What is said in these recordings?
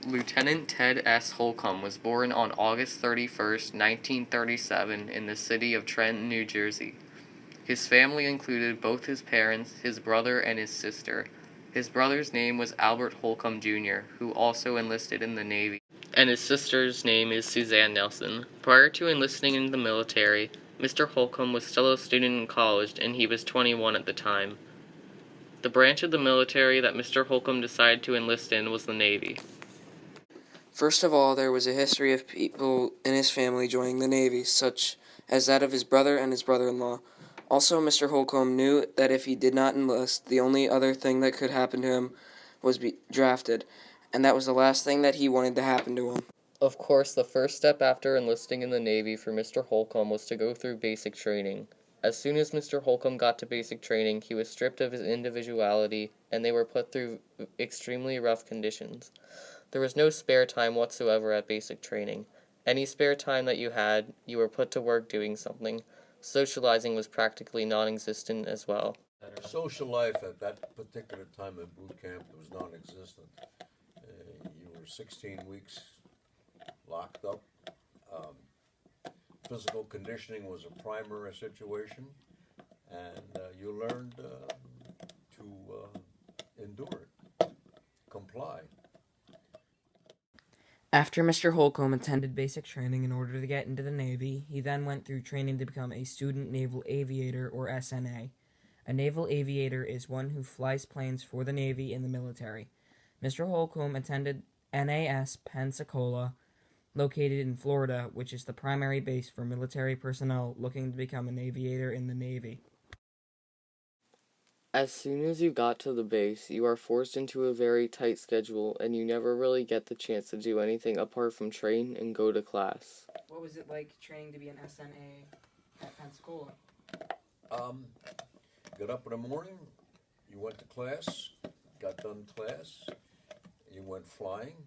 Lieutenant Ted S. Holcombe was born on August 31st, 1937, in the city of Trenton, New Jersey. His family included both his parents, his brother, and his sister. His brother's name was Albert Holcombe Jr., who also enlisted in the Navy, and his sister's name is Suzanne Nelson. Prior to enlisting in the military, Mr. Holcombe was still a student in college, and he was 21 at the time. The branch of the military that Mr. Holcombe decided to enlist in was the Navy. First of all, there was a history of people in his family joining the Navy, such as that of his brother and his brother-in-law. Also, Mr. Holcombe knew that if he did not enlist, the only other thing that could happen to him was be drafted, and that was the last thing that he wanted to happen to him. Of course, the first step after enlisting in the Navy for Mr. Holcombe was to go through basic training. As soon as Mr. Holcombe got to basic training, he was stripped of his individuality, and they were put through extremely rough conditions. There was no spare time whatsoever at basic training. Any spare time that you had, you were put to work doing something. Socializing was practically non-existent as well. Social life at that particular time in boot camp was non-existent. You were 16 weeks locked up. Physical conditioning was a primary situation, and you learned to endure it, comply. After Mr. Holcombe attended basic training in order to get into the Navy, he then went through training to become a student naval aviator, or SNA. A naval aviator is one who flies planes for the Navy in the military. Mr. Holcombe attended NAS Pensacola, located in Florida, which is the primary base for military personnel looking to become an aviator in the Navy. As soon as you got to the base, you are forced into a very tight schedule, and you never really get the chance to do anything apart from train and go to class. What was it like training to be an SNA at Pensacola? Got up in the morning, you went to class, got done class, you went flying,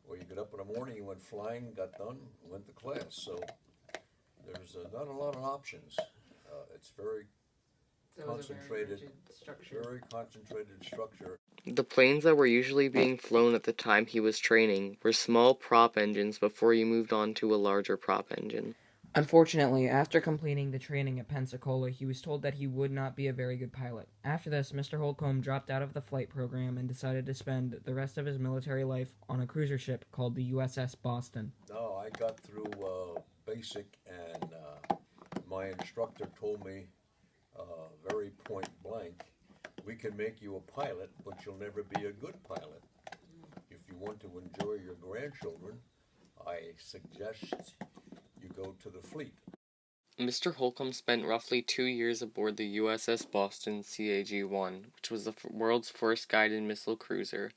or you got up in the morning, you went flying, got done, went to class. So there's not a lot of options. It's very concentrated, very concentrated structure. The planes that were usually being flown at the time he was training were small prop engines before you moved on to a larger prop engine. Unfortunately, after completing the training at Pensacola, he was told that he would not be a very good pilot. After this, Mr. Holcombe dropped out of the flight program and decided to spend the rest of his military life on a cruiser ship called the USS Boston. No, I got through basic, and my instructor told me very point blank, we can make you a pilot, but you'll never be a good pilot. If you want to enjoy your grandchildren, I suggest you go to the fleet. Mr. Holcombe spent roughly 2 years aboard the USS Boston CAG-1, which was the world's first guided missile cruiser.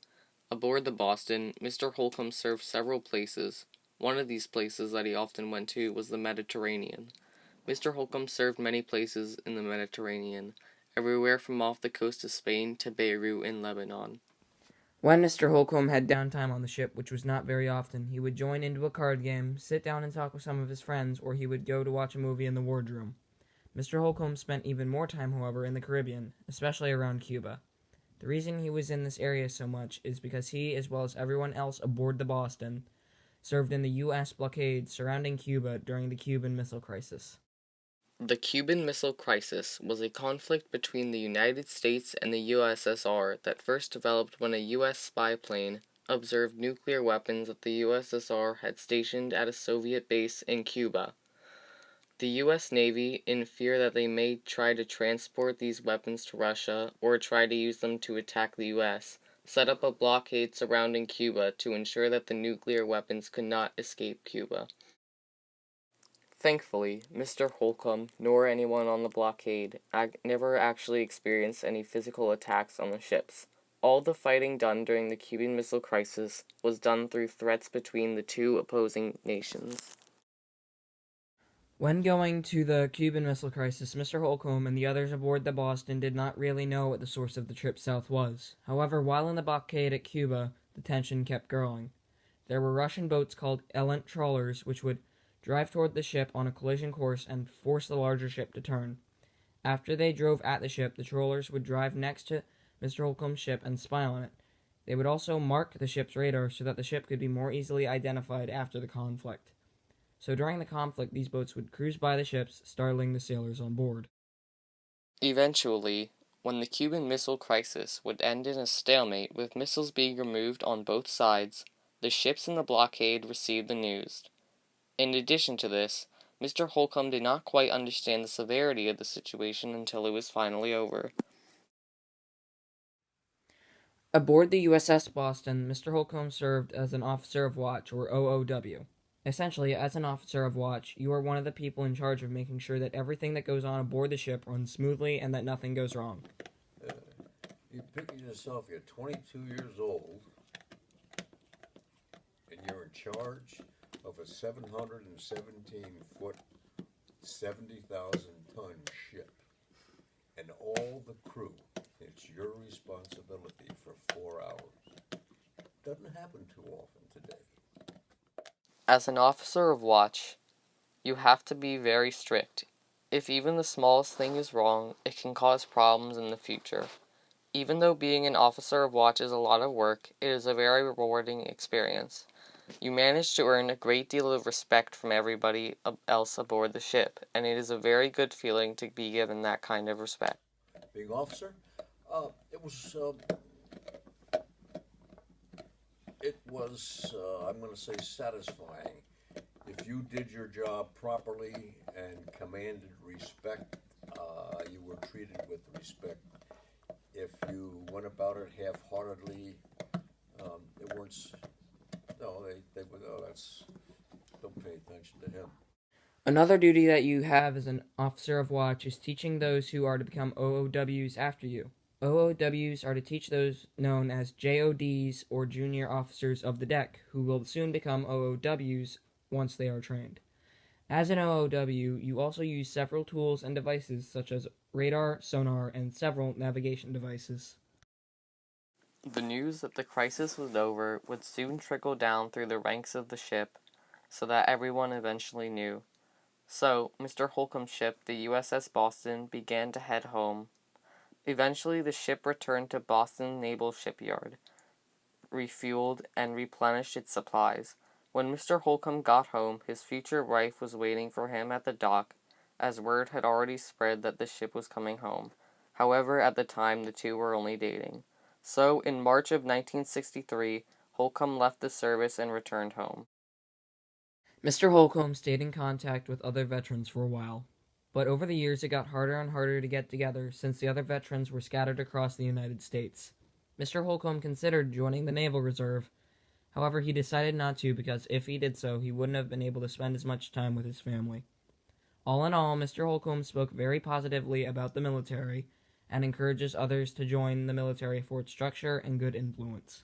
Aboard the Boston, Mr. Holcombe served several places. One of these places that he often went to was the Mediterranean. Mr. Holcombe served many places in the Mediterranean, everywhere from off the coast of Spain to Beirut in Lebanon. When Mr. Holcombe had downtime on the ship, which was not very often, he would join into a card game, sit down and talk with some of his friends, or he would go to watch a movie in the wardroom. Mr. Holcombe spent even more time, however, in the Caribbean, especially around Cuba. The reason he was in this area so much is because he, as well as everyone else aboard the Boston, served in the U.S. blockade surrounding Cuba during the Cuban Missile Crisis. The Cuban Missile Crisis was a conflict between the United States and the USSR that first developed when a U.S. spy plane observed nuclear weapons that the USSR had stationed at a Soviet base in Cuba. The U.S. Navy, in fear that they may try to transport these weapons to Russia or try to use them to attack the U.S., set up a blockade surrounding Cuba to ensure that the nuclear weapons could not escape Cuba. Thankfully, Mr. Holcombe, nor anyone on the blockade, never actually experienced any physical attacks on the ships. All the fighting done during the Cuban Missile Crisis was done through threats between the two opposing nations. When going to the Cuban Missile Crisis, Mr. Holcombe and the others aboard the Boston did not really know what the source of the trip south was. However, while in the blockade at Cuba, the tension kept growing. There were Russian boats called errant trawlers, which would drive toward the ship on a collision course and force the larger ship to turn. After they drove at the ship, the trawlers would drive next to Mr. Holcombe's ship and spy on it. They would also mark the ship's radar so that the ship could be more easily identified after the conflict. So during the conflict, these boats would cruise by the ships, startling the sailors on board. Eventually, when the Cuban Missile Crisis would end in a stalemate with missiles being removed on both sides, the ships in the blockade received the news. In addition to this, Mr. Holcombe did not quite understand the severity of the situation until it was finally over. Aboard the USS Boston, Mr. Holcombe served as an officer of watch, or OOW. Essentially, as an officer of watch, you are one of the people in charge of making sure that everything that goes on aboard the ship runs smoothly and that nothing goes wrong. You picture yourself, you're 22 years old, and you're in charge of a 717-foot, 70,000-ton ship. And all the crew, it's your responsibility for 4 hours. Doesn't happen too often today. As an officer of watch, you have to be very strict. If even the smallest thing is wrong, it can cause problems in the future. Even though being an officer of watch is a lot of work, it is a very rewarding experience. You manage to earn a great deal of respect from everybody else aboard the ship, and it is a very good feeling to be given that kind of respect. Being officer, it was, I'm going to say, satisfying. If you did your job properly and commanded respect, you were treated with respect. If you went about it half-heartedly, it weren't. No, they would. Oh, don't pay attention to him. Another duty that you have as an officer of watch is teaching those who are to become OOWs after you. OOWs are to teach those known as JODs, or Junior Officers of the Deck, who will soon become OOWs once they are trained. As an OOW, you also use several tools and devices such as radar, sonar, and several navigation devices. The news that the crisis was over would soon trickle down through the ranks of the ship, so that everyone eventually knew. So, Mr. Holcombe's ship, the USS Boston, began to head home. Eventually, the ship returned to Boston Naval Shipyard, refueled, and replenished its supplies. When Mr. Holcombe got home, his future wife was waiting for him at the dock, as word had already spread that the ship was coming home. However, at the time, the two were only dating. So, in March of 1963, Holcombe left the service and returned home. Mr. Holcombe stayed in contact with other veterans for a while, but over the years it got harder and harder to get together since the other veterans were scattered across the United States. Mr. Holcombe considered joining the Naval Reserve. However, he decided not to because if he did so, he wouldn't have been able to spend as much time with his family. All in all, Mr. Holcombe spoke very positively about the military and encourages others to join the military for its structure and good influence.